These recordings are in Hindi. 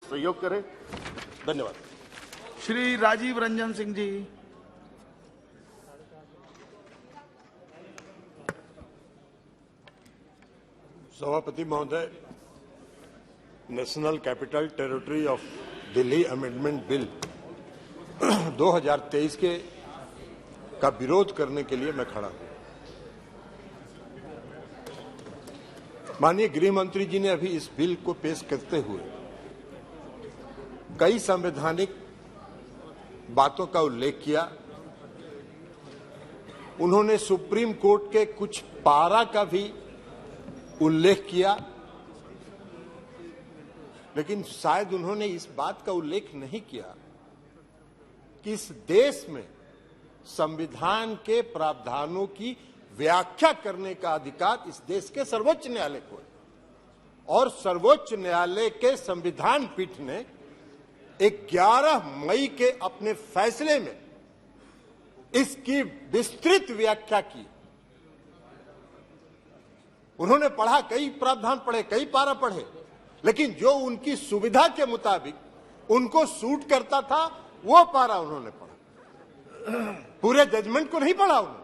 सहयोग करें। धन्यवाद। श्री राजीव रंजन सिंह जी। सभापति महोदय, national capital territory of Delhi amendment bill 2023 का विरोध करने के लिए मैं खड़ा हूं। माननीय गृह मंत्री जी ने अभी इस बिल को पेश करते हुए कई संवैधानिक बातों का उल्लेख किया। उन्होंने सुप्रीम कोर्ट के कुछ पारा का भी उल्लेख किया, लेकिन शायद उन्होंने इस बात का उल्लेख नहीं किया कि इस देश में संविधान के प्रावधानों की व्याख्या करने का अधिकार इस देश के सर्वोच्च न्यायालय को है और सर्वोच्च न्यायालय के संविधान पीठ ने 11 मई के अपने फैसले में इसकी विस्तृत व्याख्या की। उन्होंने पढ़ा, कई प्रावधान पढ़े, कई पारा पढ़े, लेकिन जो उनकी सुविधा के मुताबिक उनको सूट करता था वो पारा उन्होंने पढ़ा। पूरे जजमेंट को नहीं पढ़ा उन्होंने।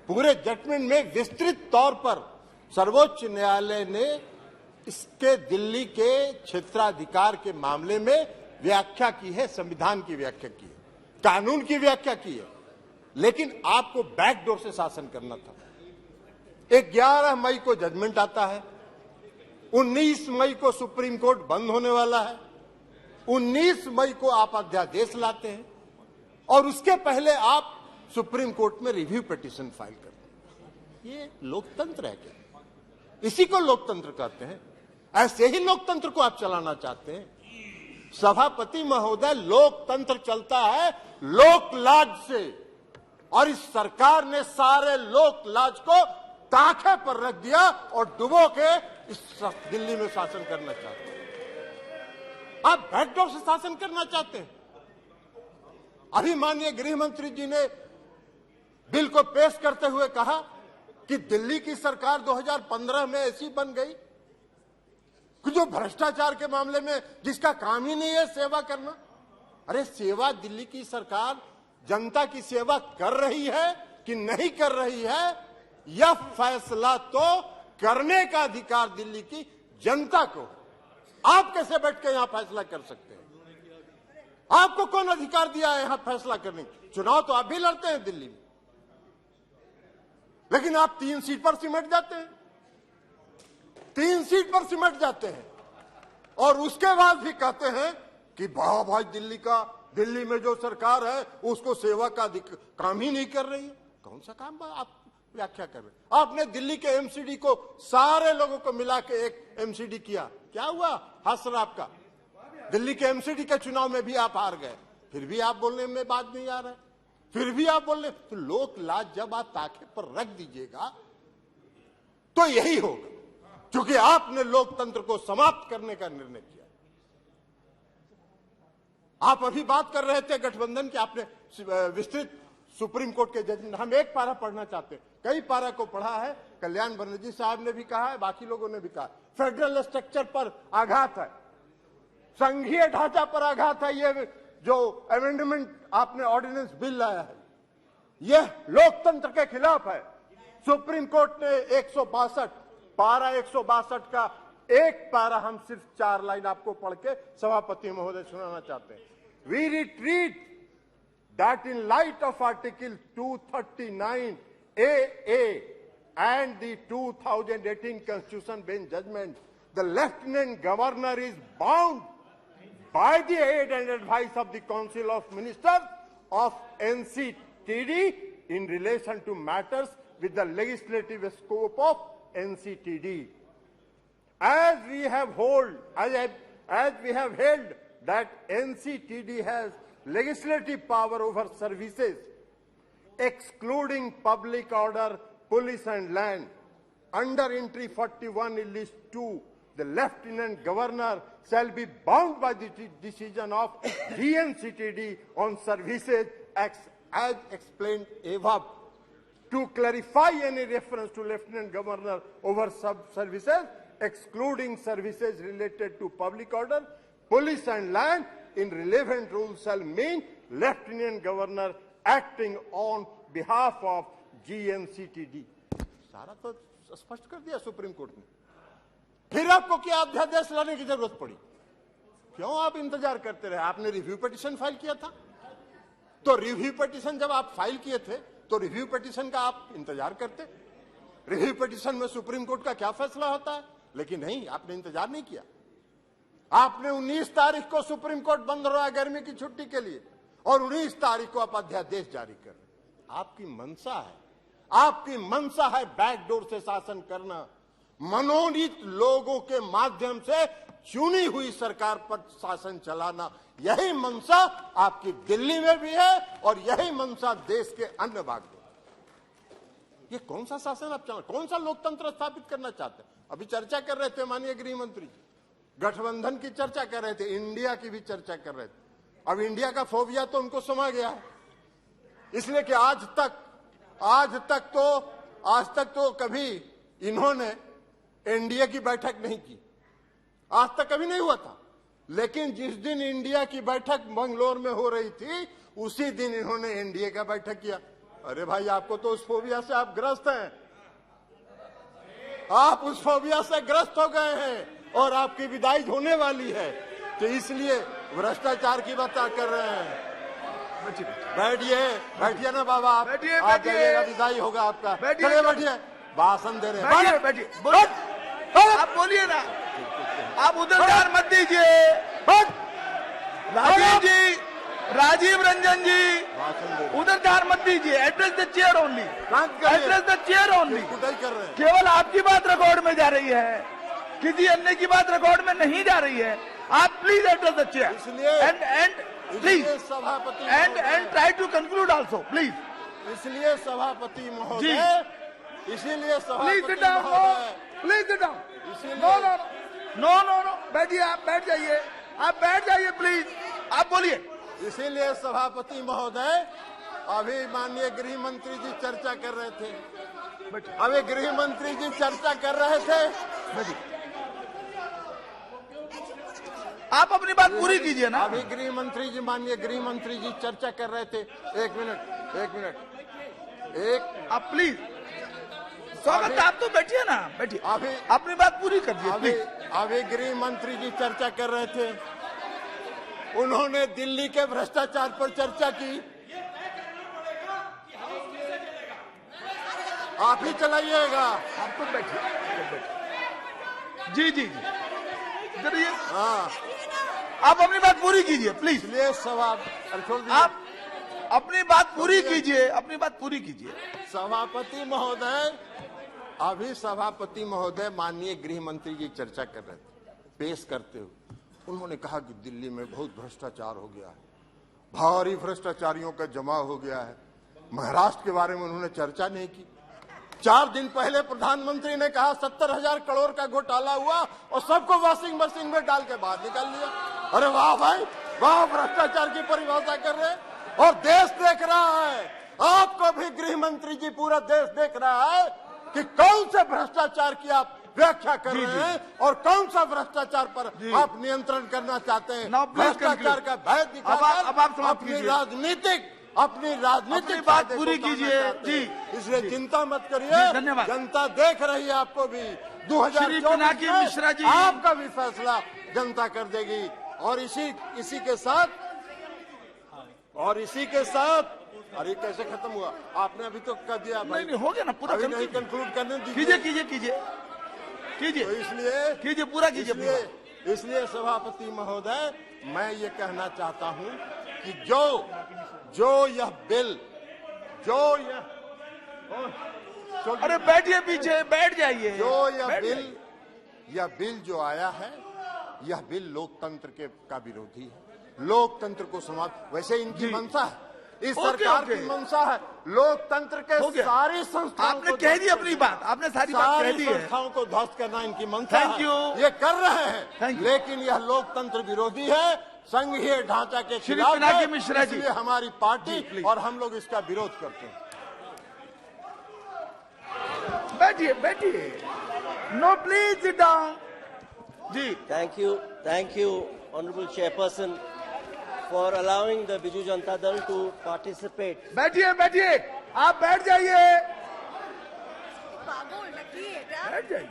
पूरे जजमेंट में विस्तृत तौर पर सर्वोच्च न्यायालय ने इसके दिल्ली के क्षेत्राधिकार के मामले में व्याख्या की है, संविधान की व्याख्या की है, कानून की व्याख्या की है, लेकिन आपको बैकडोर से शासन करना था। 11 मई को जजमेंट आता है, 19 मई को सुप्रीम कोर्ट बंद होने वाला है, 19 मई को आप अध्यादेश लाते हैं और उसके पहले आप सुप्रीम कोर्ट में रिव्यू पिटीशन फाइल करते हैं। ये लोकतंत्र है क्या? इसी को लोकतंत्र कहते हैं। ऐसे ही लोकतंत्र को आप चलाना चाहते हैं? सभापति महोदय, लोकतंत्र चलता है लोकलाज से और इस सरकार ने सारे लोकलाज को ताखे पर रख दिया और डुबो के इस दिल्ली में शासन करना चाहते हैं। आप बैकडोर से शासन करना चाहते हैं। अभी माननीय गृह मंत्री जी ने बिल को पेश करते हुए कहा कि दिल्ली की सरकार 2015 में ऐसी बन गई कि जो भ्रष्टाचार के मामले में जिसका काम ही नहीं है सेवा करना। अरे सेवा दिल्ली की सरकार जनता की सेवा कर रही है कि नहीं कर रही है, यह फैसला तो करने का अधिकार दिल्ली की जनता को। आप कैसे बैठ के यहां फैसला कर सकते हैं? आपको कौन अधिकार दिया है यहां फैसला करने की? चुनाव तो आप भी लड़ते हैं दिल्ली में, लेकिन आप 3 सीट पर सिमट जाते हैं, 3 सीट पर सिमट जाते हैं और उसके बाद भी कहते हैं कि वाह भाई दिल्ली में जो सरकार है उसको सेवा का काम ही नहीं कर रही है। कौन सा काम आप व्याख्या कर रहे? आपने दिल्ली के एमसीडी को सारे लोगों को मिला के एक एमसीडी किया, क्या हुआ? हसर आपका दिल्ली के एमसीडी के चुनाव में भी आप हार गए, फिर भी आप बोलने में बात नहीं आ रहा है, फिर भी आप बोल रहे। तो लोक लाज जब आप ताखे पर रख दीजिएगा तो यही होगा, क्योंकि आपने लोकतंत्र को समाप्त करने का निर्णय किया। आप अभी बात कर रहे थे गठबंधन की, आपने विस्तृत सुप्रीम कोर्ट के जजमेंट, हम एक पारा पढ़ना चाहते हैं, कई पारा को पढ़ा है। कल्याण बनर्जी साहब ने भी कहा है, बाकी लोगों ने भी कहा, फेडरल स्ट्रक्चर पर आघात है, संघीय ढांचा पर आघात है। ये जो अमेंडमेंट आपने ऑर्डिनेंस बिल लाया है यह लोकतंत्र के खिलाफ है। सुप्रीम कोर्ट ने 162 पारा 162 का एक पारा, हम सिर्फ 4 लाइन आपको पढ़ के सभापति महोदय सुनाना चाहते हैं। We retreat that in light of Article 239 AA and the 2018 Constitution Bench judgment, the Lieutenant Governor is bound by the aid and advice of the Council of Ministers of NCTD in relation to matters with the legislative scope of NCTD. As we have held that NCTD has legislative power over services excluding public order, police and land. Under entry 41 in list 2, the Lieutenant Governor shall be bound by the decision of DNCTD on services as explained above. To clarify any reference to Lieutenant Governor over sub-services, excluding services related to public order, police and land in relevant rules shall mean Lieutenant Governor acting on behalf of GNCTD. सारा तो स्पष्ट कर दिया सुप्रीम कोर्ट ने। फिर आपको क्या अध्यादेश लाने की जरूरत पड़ी? क्यों आप इंतजार करते रहे? आपने रिव्यू पिटीशन फाइल किया था, तो रिव्यू पिटीशन जब आप फाइल किए थे तो रिव्यू पिटीशन का आप इंतजार करते। रिव्यू पिटीशन में सुप्रीम कोर्ट का क्या फैसला होता है, लेकिन नहीं, आपने इंतजार नहीं किया। आपने 19 तारीख को सुप्रीम कोर्ट बंद रहा गर्मी की छुट्टी के लिए, और 19 तारीख को आप अध्यादेश जारी कर रहे। आपकी मंशा है, आपकी मंशा है बैकडोर से शासन करना, मनोनीत लोगों के माध्यम से चुनी हुई सरकार पर शासन चलाना। यही मंशा आपकी दिल्ली में भी है और यही मंशा देश के अन्य भाग में। ये कौन सा शासन आप चला, कौन सा लोकतंत्र स्थापित करना चाहते हैं? अभी चर्चा कर रहे थे माननीय गृह मंत्री जी, गठबंधन की चर्चा कर रहे थे, इंडिया की भी चर्चा कर रहे थे। अब इंडिया का फोबिया तो उनको समा गया है, इसलिए कि आज तक तो कभी इन्होंने एनडीए की बैठक नहीं की, आज तक कभी नहीं हुआ था। लेकिन जिस दिन इंडिया की बैठक बंगलोर में हो रही थी, उसी दिन इन्होंने एनडीए का बैठक किया। अरे भाई, आपको तो उस फोबिया से आप ग्रस्त हैं, आप उस फोबिया से ग्रस्त हो गए हैं और आपकी विदाई होने वाली है, तो इसलिए भ्रष्टाचार की बात कर रहे हैं। बैठिए ना बाबा, आप जाइएगा, विदाई होगा आपका। चलिए बैठिए, भाषण दे रहे हैं, बैठिए, आप बोलिए ना, आप उधर ध्यान मत दीजिए। राजीव रंजन जी, उधर ध्यान मत दीजिए। Address the chair only, address the chair only. केवल आपकी बात रिकॉर्ड में जा रही है, किसी अन्य की बात रिकॉर्ड में नहीं जा रही है। आप please address the chair and please सभापति and try to conclude also please. इसलिए सभापति महोदय, please sit down, please sit down. No, बैठिए, आप बैठ जाइए, प्लीज, आप बोलिए। इसीलिए सभापति महोदय, अभी माननीय गृह मंत्री जी चर्चा कर रहे थे, अभी गृह मंत्री जी चर्चा कर रहे थे। आप अपनी बात पूरी कीजिए ना। अभी गृह मंत्री जी, माननीय गृह मंत्री जी चर्चा कर रहे थे। एक मिनट, आप प्लीज, स्वागत, आप तो बैठिए ना, बैठिए, अभी अपनी बात पूरी कर दीजिए। अभी गृह मंत्री जी चर्चा कर रहे थे, उन्होंने दिल्ली के भ्रष्टाचार पर चर्चा की। आप ही चलाइएगा, आप तो बैठिए। जी, जरिए, हाँ, आप अपनी बात पूरी कीजिए प्लीज। इसलिए सवाल आप अपनी बात पूरी कीजिए, सभापति महोदय, अभी सभापति महोदय माननीय गृह मंत्री जी चर्चा कर रहे थे, पेश करते हुए उन्होंने कहा कि दिल्ली में बहुत भ्रष्टाचार हो गया है, भारी भ्रष्टाचारियों का जमाव हो गया है। महाराष्ट्र के बारे में उन्होंने चर्चा नहीं की। 4 दिन पहले प्रधानमंत्री ने कहा 70,000 करोड़ का घोटाला हुआ और सबको वॉशिंग मशीन में डाल के बाहर निकाल लिया। अरे वाह भाई वाह, भ्रष्टाचार की परिभाषा कर रहे हैं और देश देख रहा है। आपको भी गृह मंत्री जी, पूरा देश देख रहा है कि कौन से भ्रष्टाचार की आप व्याख्या कर रहे हैं और कौन सा भ्रष्टाचार पर आप नियंत्रण करना चाहते हैं। भ्रष्टाचार का भय दिखाकर अपनी राजनीतिक बात पूरी कीजिए जी। इसलिए चिंता मत करिए, धन्यवाद। जनता देख रही है आपको भी। 2024 मिश्रा जी, आपका भी फैसला जनता कर देगी। और इसी के साथ अरे कैसे खत्म हुआ? आपने अभी तो कर दिया भाई। नहीं, हो गया ना पूरा, अभी नहीं कंक्लूड करने दीजिए। कीजिए, तो इसलिए पूरा कीजिए। इसलिए सभापति महोदय, मैं ये कहना चाहता हूं कि जो यह बिल, अरे बैठिए, पीछे बैठ जाइए। यह बिल जो आया है, यह बिल लोकतंत्र का विरोधी है। लोकतंत्र को समाप्त, वैसे इनकी मंशा है, इस सरकार की मंशा है लोकतंत्र के सारी संस्थाओं। आपने कह दी अपनी बात, आपने सारी बात कह दी है। संस्थाओं को ध्वस्त करना इनकी मंशा है। Thank you. ये कर रहे हैं, लेकिन यह लोकतंत्र विरोधी है, संघीय ढांचा के खिलाफ है। मिश्रा जी, इसलिए हमारी पार्टी और हम लोग इसका विरोध करते हैं। बैठिए। No, please sit down. जी, thank you. Honorable Chairperson, for allowing the Biju Janata Dal to participate. बैठिए बैठिए, आप बैठ जाइए, बाबू लगी बैठ जाइए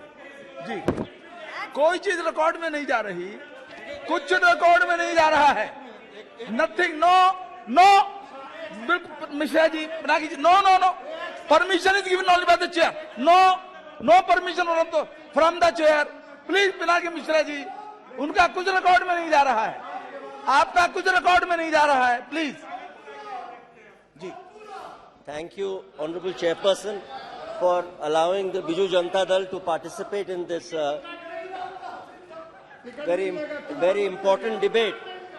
जी। कोई चीज रिकॉर्ड में नहीं जा रही, कुछ रिकॉर्ड में नहीं जा रहा है। Nothing, no no, Mishra ji, Pinaki ji, no no no, permission is given only by the chair, no no permission from the chair, please Pinaki Mishra ji, उनका कुछ रिकॉर्ड में नहीं जा रहा है, आपका कुछ रिकॉर्ड में नहीं जा रहा है, प्लीज जी। Thank you, Honorable Chairperson, for allowing the Biju Janata Dal to participate in this very important debate.